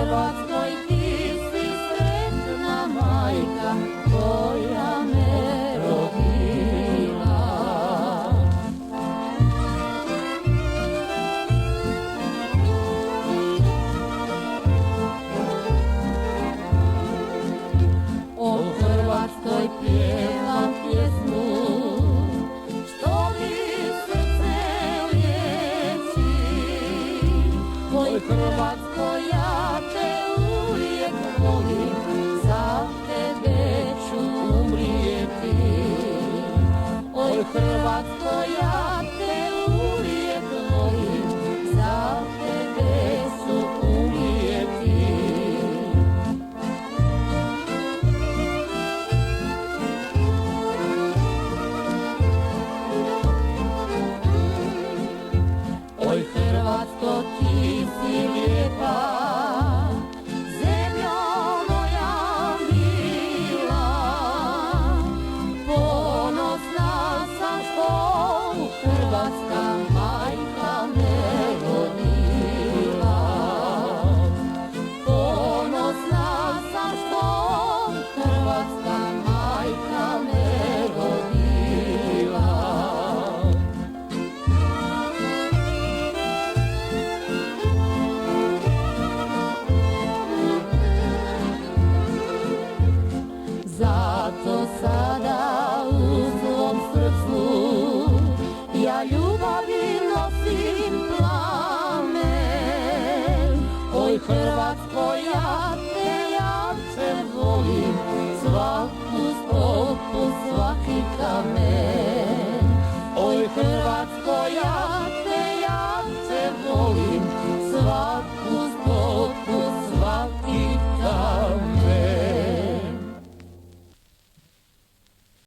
Hrvatskoj ti si sretna majka koja me rodila. O Hrvatskoj pjevam pjesmu što mi srce liječi. Oj Hrvatsko, ja te uvijek volim, za tebe ću umrijeti. Oj Hrvatsko, ja te uvijek volim, za tebe ću umrijeti. Oj Hrvatsko, ti si lijepa, zemljo moja mila, ponosna sam što Hrvatska majka me rodila. Ponosna sam što Hrvatska majka me rodila. Zato sada u svom srcu ja ljubavi nosim plamen. Oj Hrvatsko, ja te jače volim, svaku stopu, svaki kamen.